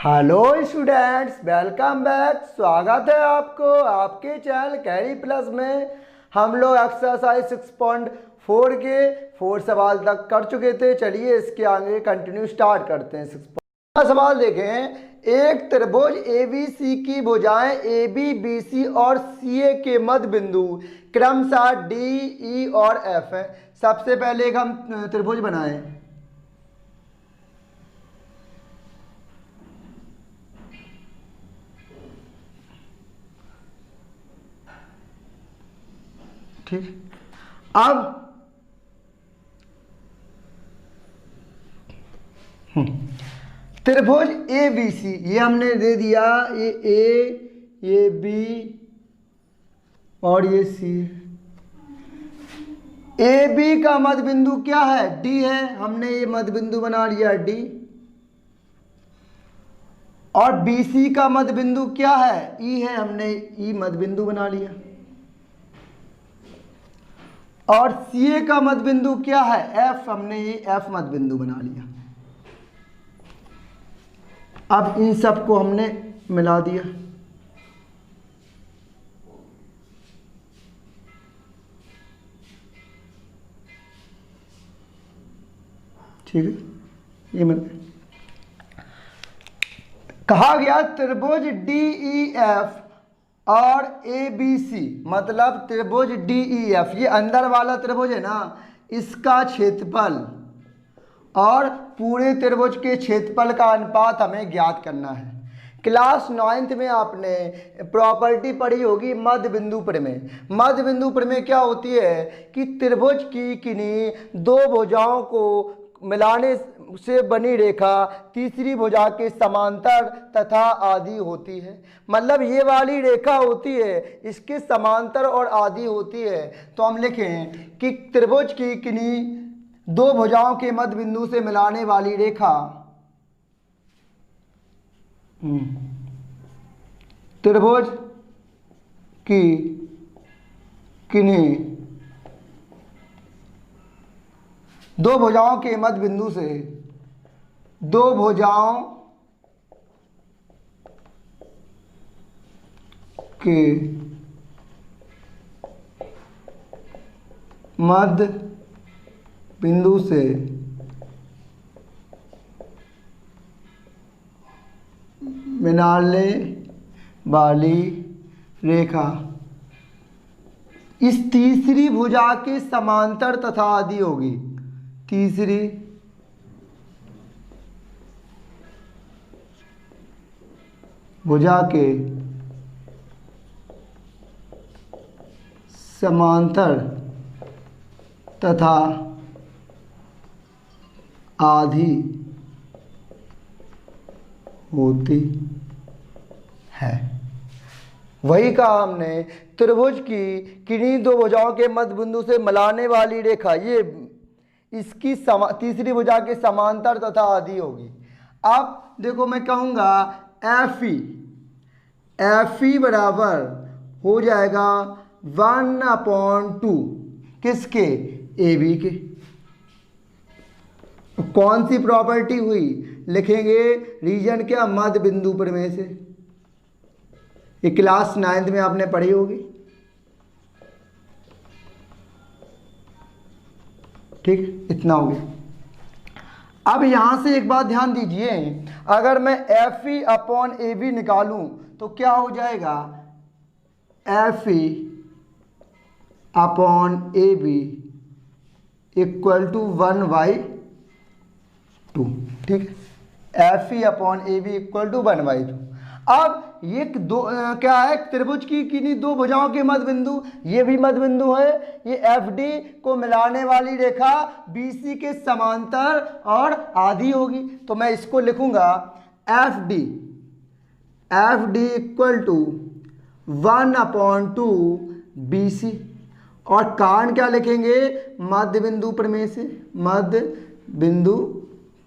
Hello students, welcome back. स्वागत है आपको आपके चैनल कैरी प्लस में। हम लोग एक्सरसाइज 6.4 के 4 सवाल तक कर चुके थे। चलिए इसके आगे कंटिन्यू स्टार्ट करते हैं। 6 सवाल देखें। एक त्रिभुज ABC की भुजाएं AB, BC और CA के मध्य बिंदु क्रमशः D, E और F हैं। सबसे पहले एक हम त्रिभुज बनाएं। ठीक, अब त्रिभुज ABC ये हमने दे दिया, ये A, ये B और ये C। AB का मध्य बिंदु क्या है? D है। हमने ये मध्य बिंदु बना लिया D। और BC का मध्य बिंदु क्या है? E है। हमने E मध्य बिंदु बना लिया। और CA का मध्य बिंदु क्या है? F। हमने ये F मध्य बिंदु बना लिया। अब इन सबको हमने मिला दिया। ठीक है, ये मिल कहा गया त्रिभुज DEF और ABC, मतलब त्रिभुज DEF ये अंदर वाला त्रिभुज है ना, इसका क्षेत्रफल और पूरे त्रिभुज के क्षेत्रफल का अनुपात हमें ज्ञात करना है। क्लास 9th में आपने प्रॉपर्टी पढ़ी होगी मध्य बिंदु प्रमेय। मध्य बिंदु प्रमेय क्या होती है कि त्रिभुज की किन्हीं दो भुजाओं को मिलाने से बनी रेखा तीसरी भुजा के समांतर तथा आधी होती है। मतलब ये वाली रेखा होती है, इसके समांतर और आधी होती है। तो हम लिखें कि त्रिभुज की किन्हीं दो भुजाओं के मध्य बिंदु से मिलाने वाली रेखा त्रिभुज की किन्हीं दो भुजाओं के मध्य बिंदु से दो भुजाओं के मध्य बिंदु से मिलाने वाली रेखा इस तीसरी भुजा के समांतर तथा आधी होगी। तीसरी भुजा के समांतर तथा आधी होती है। वही कहा हमने, त्रिभुज की किन्हीं दो भुजाओं के मध्य बिंदु से मिलाने वाली रेखा ये इसकी तीसरी भुजा के समांतर तथा आधी होगी। अब देखो मैं कहूँगा FE बराबर हो जाएगा 1/2 किसके? AB के। कौन सी प्रॉपर्टी हुई? लिखेंगे रीजन क्या? मध्य बिंदु प्रमेय से। ये क्लास 9th में आपने पढ़ी होगी। ठीक, इतना हो गया। अब यहां से एक बात ध्यान दीजिए, अगर मैं FE/AB निकालूं तो क्या हो जाएगा? FE/AB = 1/2। ठीक, FE/AB = 1/2। अब ये क्या है? त्रिभुज की किन्हीं दो भुजाओं के मध्य बिंदु, ये भी मध्य बिंदु है। ये FD को मिलाने वाली रेखा BC के समांतर और आधी होगी। तो मैं इसको लिखूंगा FD = 1/2 BC। और कारण क्या लिखेंगे? मध्य बिंदु प्रमेय से। मध्य बिंदु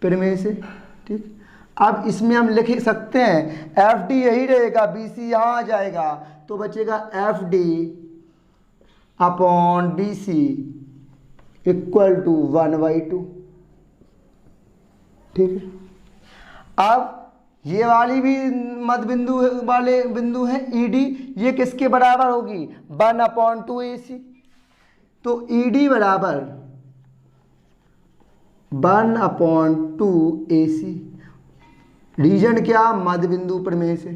प्रमेय से। ठीक, अब इसमें हम लिख सकते हैं FD यही रहेगा, BC यहाँ आ जाएगा, तो बचेगा FD/BC = 1/2। ठीक है, अब ये वाली भी मध्य बिंदु वाले बिंदु है ED, ये किसके बराबर होगी 1/2 AC। तो ED बराबर 1/2 AC। रीजन क्या, मध्य बिंदु प्रमेय से।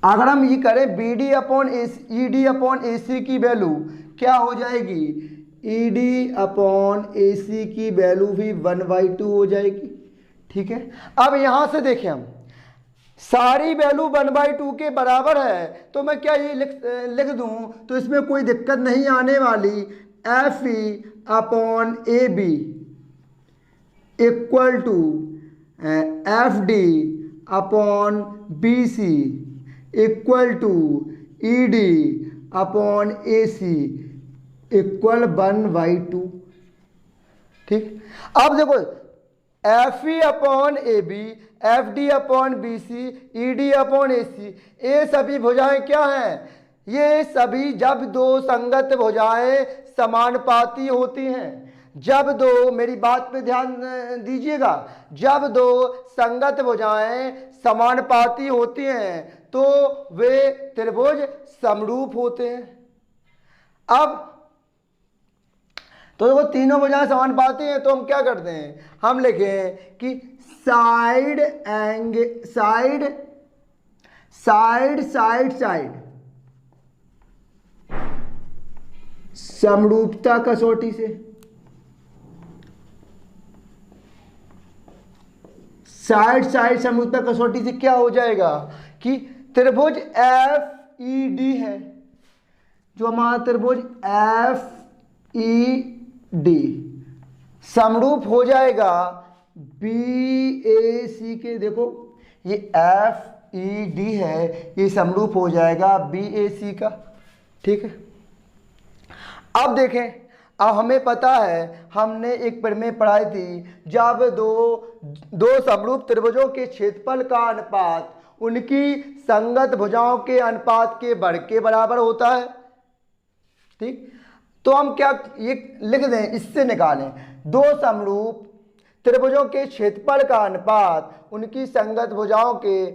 अगर हम ये करें ED/AC की वैल्यू क्या हो जाएगी, ED/AC की वैल्यू भी 1/2 हो जाएगी। ठीक है, अब यहां से देखें हम सारी वैल्यू 1/2 के बराबर है, तो मैं क्या ये लिख दूं, तो इसमें कोई दिक्कत नहीं आने वाली। FE/AB equal to FD/BC equal to ED/AC equal 1/2। ठीक, अब देखो FE/AB, FD/BC, ED/AC, ये सभी भुजाएं क्या हैं, ये सभी जब दो संगत भुजाएं समानुपाती होती हैं, जब दो, मेरी बात पे ध्यान दीजिएगा, जब दो संगत भुजाएं समानुपाती होती हैं तो वे त्रिभुज समरूप होते हैं। अब तो देखो तीनों भुजाएं समानुपाती हैं, तो हम क्या करते हैं, हम लिखें कि साइड समरूपता कसौटी से, साइड समरूपता कसौटी से क्या हो जाएगा कि त्रिभुज FED है, जो हमारा त्रिभुज FED समरूप हो जाएगा BAC के। देखो ये FED है, ये समरूप हो जाएगा BAC का। ठीक है, अब देखें, अब हमें पता है, हमने एक प्रमेय पढ़ाई थी, जब दो समरूप त्रिभुजों के क्षेत्रफल का अनुपात उनकी संगत भुजाओं के अनुपात के वर्ग के बराबर होता है। ठीक, तो हम क्या ये लिख दें, इससे निकालें, दो समरूप त्रिभुजों के क्षेत्रफल का अनुपात उनकी संगत भुजाओं के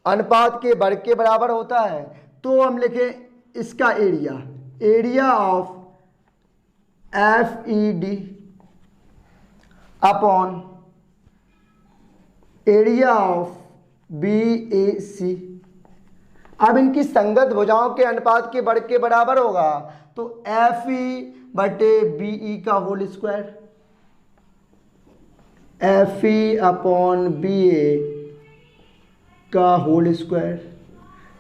अनुपात के वर्ग के बराबर होता है। तो हम लिखें इसका area of FED upon area of BAC। अब इनकी संगत भुजाओं के अनुपात के वर्ग के बराबर होगा, तो FE/BE का होल स्क्वायर, FE/BA का होल स्क्वायर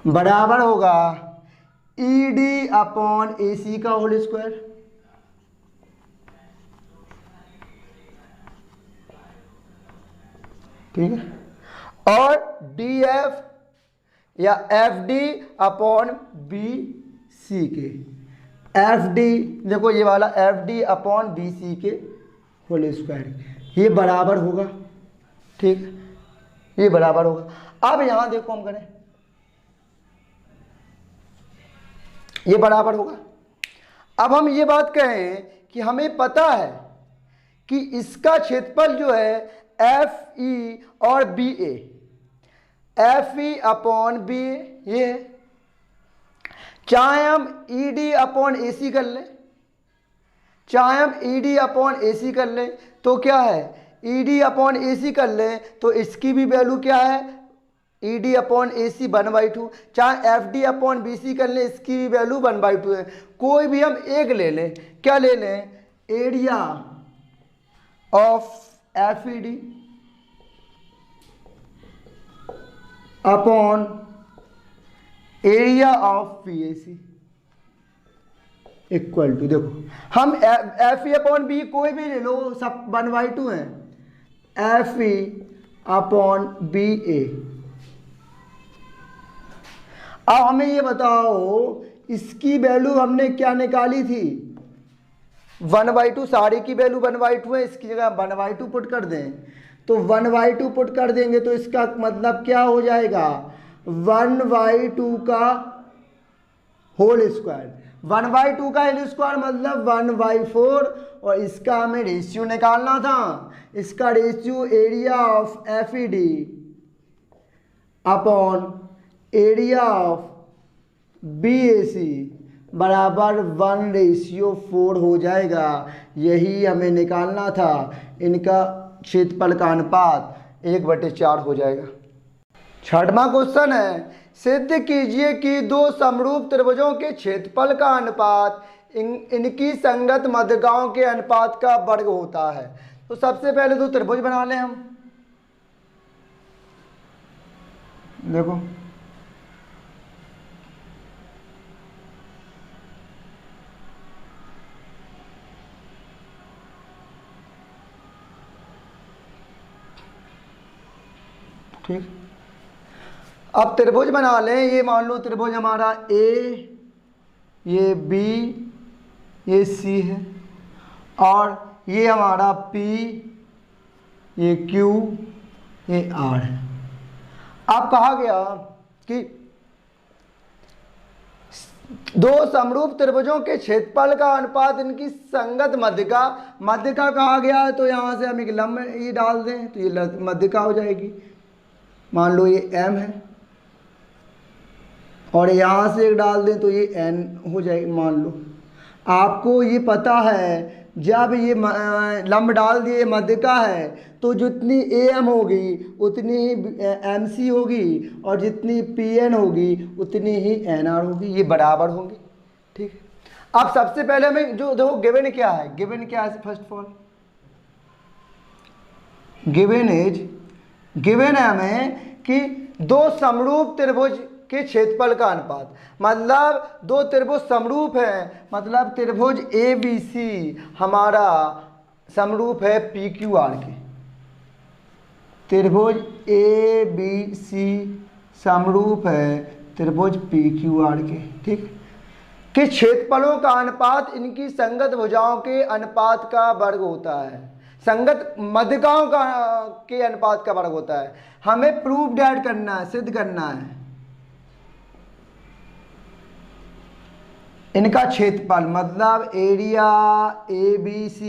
बराबर होगा ED/AC का होल स्क्वायर। ठीक है, और DF या FD/BC के, FD देखो ये वाला FD/BC के होल स्क्वायर, ये बराबर होगा। ठीक, ये बराबर होगा। अब यहां देखो हम करें, ये बराबर होगा। अब हम ये बात कहें कि हमें पता है कि इसका क्षेत्रफल जो है FE और BA, FE/BA ये है, चाहे हम ED/AC कर लें, चाहे हम ED/AC कर लें, तो क्या है, ED/AC कर लें तो इसकी भी वैल्यू क्या है, ED/AC 1/2, चाहे FD/BC कर लें, इसकी भी वैल्यू 1/2 है। कोई भी हम एक ले लें, क्या ले लें, area of FED upon area of BAC equal to, देखो हम FE/B कोई भी ले लो, सब 1/2 है, FE/BA। अब हमें ये बताओ, इसकी वैल्यू हमने क्या निकाली थी, 1/2, सारी की वैल्यू 1/2 है, इसकी जगह 1/2 पुट कर दें, तो 1/2 पुट कर देंगे तो इसका मतलब क्या हो जाएगा, 1/2 का होल स्क्वायर। 1/2 का होल स्क्वायर मतलब 1/4, और इसका हमें रेशियो निकालना था। इसका ratio area of FED upon area of BAC बराबर 1:4 हो जाएगा। यही हमें निकालना था। इनका क्षेत्रफल का अनुपात 1/4 हो जाएगा। 6वां क्वेश्चन है, सिद्ध कीजिए कि दो समरूप त्रिभुजों के क्षेत्रफल का अनुपात इनकी संगत मध्यगाओं के अनुपात का वर्ग होता है। तो सबसे पहले दो त्रिभुज बना लें हम। देखो ठीक, अब त्रिभुज बना लें। ये मान लो त्रिभुज हमारा A, ये B, ये C है, और ये हमारा P, ये Q, ये R है। अब कहा गया कि दो समरूप त्रिभुजों के क्षेत्रफल का अनुपात इनकी संगत मध्यका कहा गया है। तो यहाँ से हम एक लंब ये डाल दें तो ये मध्यका हो जाएगी। मान लो ये M है और यहाँ से एक डाल दें तो ये N हो जाएगी। मान लो आपको ये पता है, जब ये लंब डाल दिए मध्यका है तो जितनी AM होगी उतनी ही MC होगी, और जितनी PN होगी उतनी ही NR होगी। ये बराबर होंगे। ठीक है। अब सबसे पहले हमें जो देखो गिवन क्या है, गिवन क्या है, फर्स्ट ऑफ ऑल गिवन है हमें कि दो समरूप त्रिभुज के क्षेत्रफल का अनुपात, मतलब दो त्रिभुज समरूप हैं, मतलब त्रिभुज ABC हमारा समरूप है PQR के। त्रिभुज ABC समरूप है त्रिभुज PQR के। ठीक, कि क्षेत्रफलों का अनुपात इनकी संगत भुजाओं के अनुपात का वर्ग होता है, संगत मध्यकाओं का के अनुपात का वर्ग होता है। हमें प्रूफ डेट करना है, सिद्ध करना है इनका क्षेत्रफल, मतलब area ABC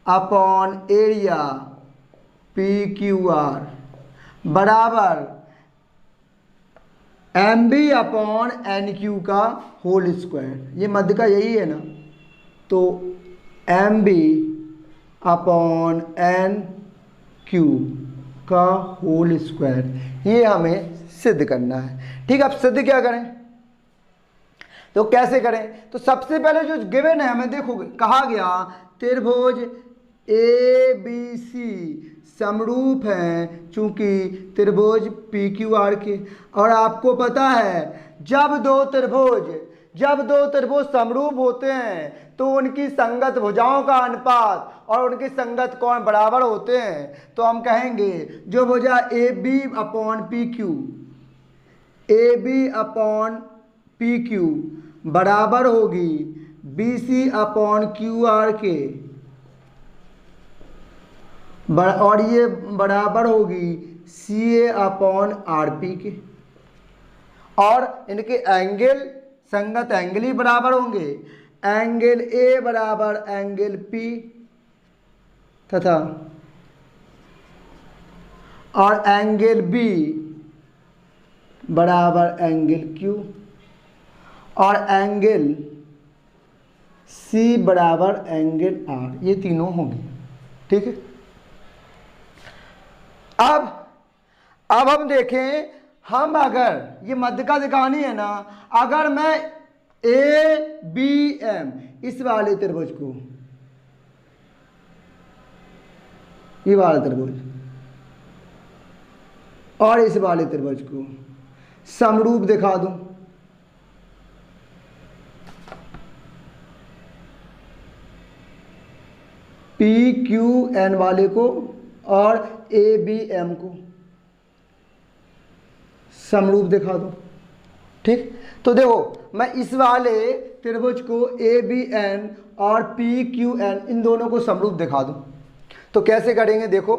upon area PQR बराबर MB अपॉन NQ का होल स्क्वायर। ये मध्य का यही है ना, तो MB अपॉन NQ का होल स्क्वायर, ये हमें सिद्ध करना है। ठीक, अब सिद्ध क्या करें, तो कैसे करें? तो सबसे पहले जो गिवन है हमें देखोगे, कहा गया त्रिभुज ABC समरूप हैं चूंकि त्रिभुज PQR के, और आपको पता है जब दो त्रिभुज समरूप होते हैं तो उनकी संगत भुजाओं का अनुपात और उनके संगत कोण बराबर होते हैं। तो हम कहेंगे जो भुजा AB अपॉन PQ बराबर होगी BC अपॉन QR के, और ये बराबर होगी CA अपॉन RP के, और इनके एंगल संगत एंगल ही बराबर होंगे। एंगल A बराबर एंगल P तथा और एंगल B बराबर एंगल Q, और एंगल C बराबर एंगल R, ये तीनों होंगे। ठीक है। अब हम देखें, हम अगर ये मध्यका दिखानी है ना, अगर मैं ABM इस वाले त्रिभुज को, ये वाला त्रिभुज और इस वाले त्रिभुज को समरूप दिखा दूं, PQN वाले को और ABM को समरूप दिखा दो। ठीक, तो देखो मैं इस वाले त्रिभुज को ABN और PQN इन दोनों को समरूप दिखा दूं, तो कैसे करेंगे देखो,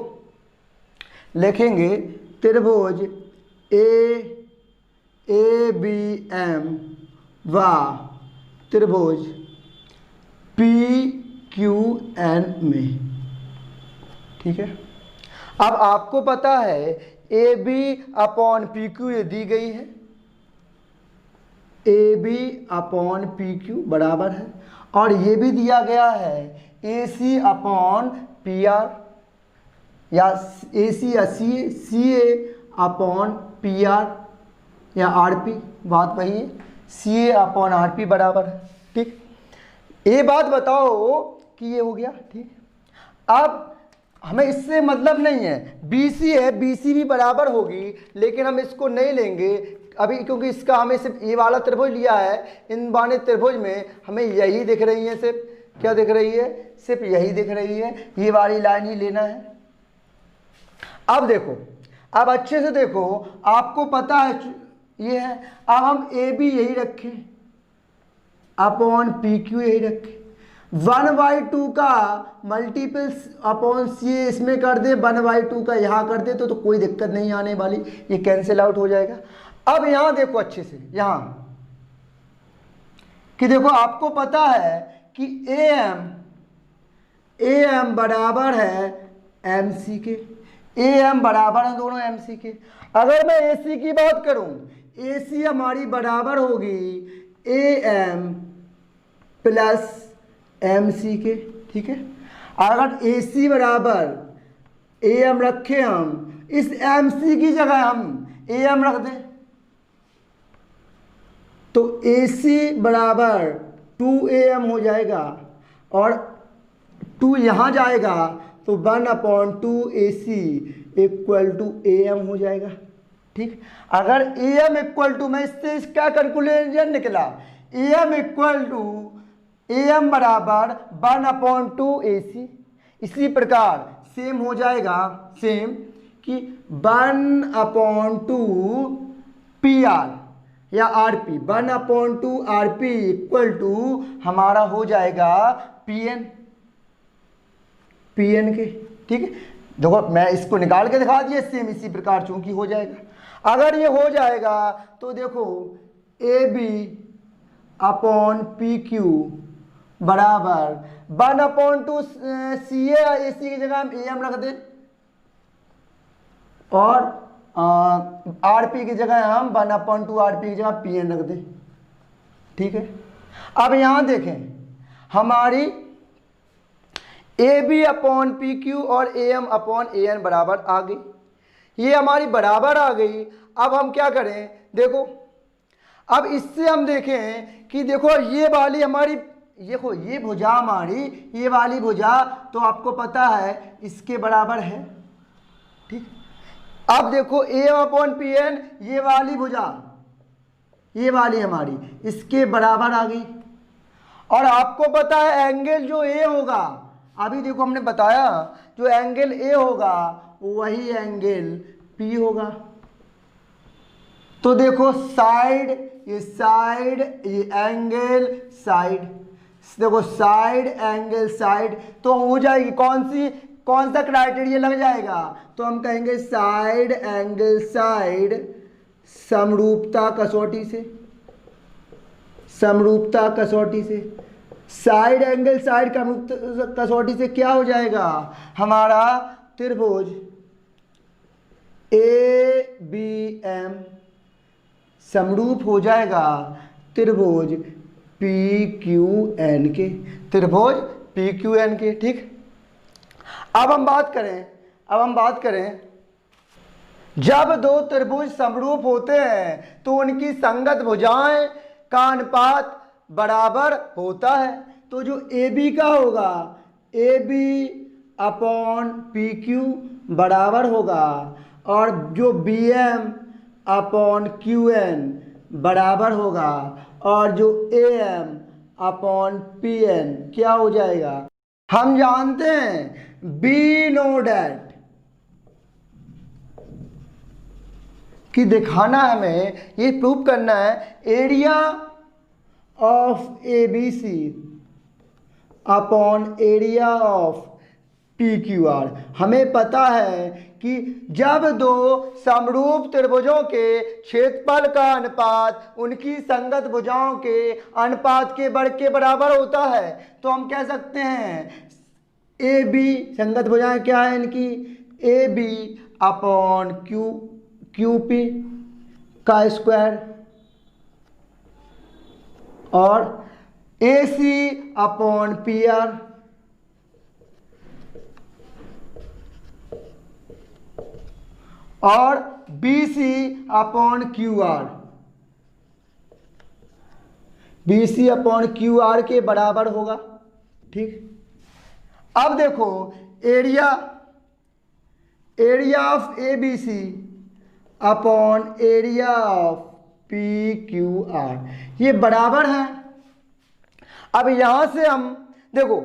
लिखेंगे त्रिभुज ABM व त्रिभुज क्यू एन में, ठीक है। अब आपको पता है A B upon P Q ये दी गई है, A B upon P Q बराबर है, और ये भी दिया गया है A C upon P R, या ए सी या C A upon P R या आर पी, बात वही है, C A upon R P बराबर है, ठीक। ये बात बताओ कि ये हो गया, ठीक। अब हमें इससे मतलब नहीं है, बी सी है, बी सी भी बराबर होगी, लेकिन हम इसको नहीं लेंगे अभी, क्योंकि इसका हमें सिर्फ ये वाला त्रिभुज लिया है। इन बाने त्रिभुज में हमें यही दिख रही है, सिर्फ क्या दिख रही है, सिर्फ यही दिख रही है, ये वाली लाइन ही लेना है। अब देखो, अब अच्छे से देखो, आपको पता है ये है, अब हम ए बी यही रखें अपॉन पी क्यू यही रखें, 1/2 का मल्टीपल अपॉन सी इसमें कर दे, 1/2 का यहाँ कर दे तो कोई दिक्कत नहीं आने वाली, ये कैंसिल आउट हो जाएगा। अब यहाँ देखो अच्छे से, यहाँ कि देखो आपको पता है कि ए एम बराबर है एम सी के, ए एम बराबर है दोनों एम सी के। अगर मैं ए सी की बात करूं, ए सी हमारी बराबर होगी A M plus M C के, ठीक है। अगर ए सी बराबर ए एम रखे, हम इस एम सी की जगह हम ए एम रख दें, तो ए सी बराबर 2am हो जाएगा, और 2 यहाँ जाएगा तो 1/2 AC इक्वल टू am हो जाएगा, ठीक। अगर am इक्वल टू, मैं इससे इसका कैलकुलेशन निकला, am इक्वल टू am बराबर 1/2 AC। इसी प्रकार सेम हो जाएगा, सेम कि 1/2 PR या RP, 1/2 RP इक्वल टू हमारा हो जाएगा PN के, ठीक है। देखो मैं इसको निकाल के दिखा दिया, सेम इसी प्रकार चूंकि हो जाएगा। अगर ये हो जाएगा तो देखो AB अपॉन PQ बराबर 1/2 CA या AC की जगह हम AM रख दें, और RP की जगह हम 1/2 RP की जगह PN रख दें, ठीक है। अब यहाँ देखें, हमारी AB अपॉन PQ और AM अपॉन AN बराबर आ गई, ये हमारी बराबर आ गई। अब हम क्या करें, देखो अब इससे हम देखें कि देखो ये वाली हमारी, देखो ये भुजा हमारी, ये वाली भुजा तो आपको पता है इसके बराबर है, ठीक। अब देखो AM अपॉन PN, ये वाली भुजा, ये वाली हमारी इसके बराबर आ गई, और आपको पता है एंगल जो A होगा, अभी देखो हमने बताया जो एंगल A होगा वही एंगल P होगा। तो देखो साइड, ये एंगल साइड, देखो साइड एंगल साइड, तो हो जाएगी कौन सा क्राइटेरिया लग जाएगा, तो हम कहेंगे साइड एंगल साइड समरूपता कसौटी से, समरूपता कसौटी से, साइड एंगल साइड कसौटी से क्या हो जाएगा, हमारा त्रिभुज ABM समरूप हो जाएगा त्रिभुज PQN के, त्रिभुज PQN के, ठीक। अब हम बात करें जब दो त्रिभुज समरूप होते हैं तो उनकी संगत भुजाएं का अनुपात बराबर होता है। तो जो AB का होगा AB अपॉन PQ बराबर होगा, और जो BM अपॉन QN बराबर होगा, और जो AM अपॉन PN क्या हो जाएगा, हम जानते हैं बी नो डैट कि दिखाना है, हमें ये प्रूव करना है area of ABC upon area of P Q are. हमें पता है कि जब दो समरूप त्रिभुजों के क्षेत्रफल का अनुपात उनकी संगत भुजाओं के अनुपात के वर्ग के बराबर होता है, तो हम कह सकते हैं ए बी, संगत भुजाएं क्या है इनकी, A B upon Q P का स्क्वायर और A C upon P R और B C upon Q R, B C upon Q R के बराबर होगा। ठीक, अब देखो area of A B C upon area of P Q R, ये बराबर है। अब यहां से हम देखो,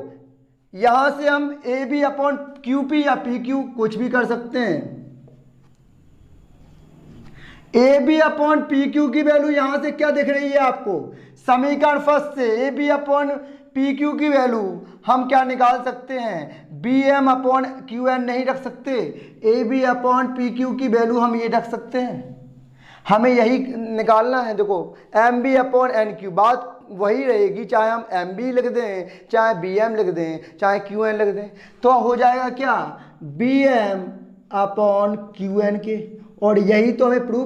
यहां से हम A B upon Q P या पी क्यू कुछ भी कर सकते हैं। A B upon P Q की वैल्यू यहां से क्या दिख रही है आपको, समीकरण फर्स्ट से A B upon P Q की वैल्यू हम क्या निकाल सकते हैं, B M upon Q N नहीं रख सकते, A B upon P Q की वैल्यू हम ये रख सकते हैं। हमें यही निकालना है। देखो M B upon N Q, बात वही रहेगी, चाहे हम एम बी लिख दें, चाहे बी एम लिख दें, चाहे क्यू एन लिख दें, तो हो जाएगा क्या, B M upon Q N के। और यही तो हमें प्रूव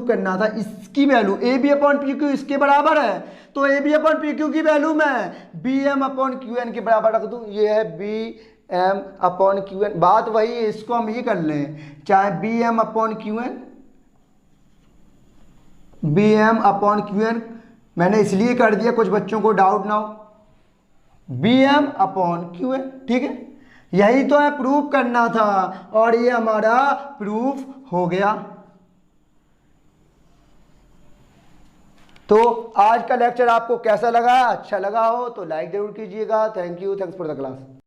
करना था, इसकी value A B upon P Q इसके बराबर है, तो A B upon P Q की वैल्यू मैं B M upon Q N के बराबर रख दूं। ये है B M upon Q N, बात वही है, इसको हम ये कर लें, चाहे B M upon Q N, B M upon Q N मैंने इसलिए कर दिया कुछ बच्चों को डाउट ना हो, B M upon Q N. ठीक है, यही तो है प्रूफ करना था और ये हमारा प्रूफ हो गया। तो आज का लेक्चर आपको कैसा लगा, अच्छा लगा हो तो लाइक जरूर कीजिएगा। Thank you, thanks for the class.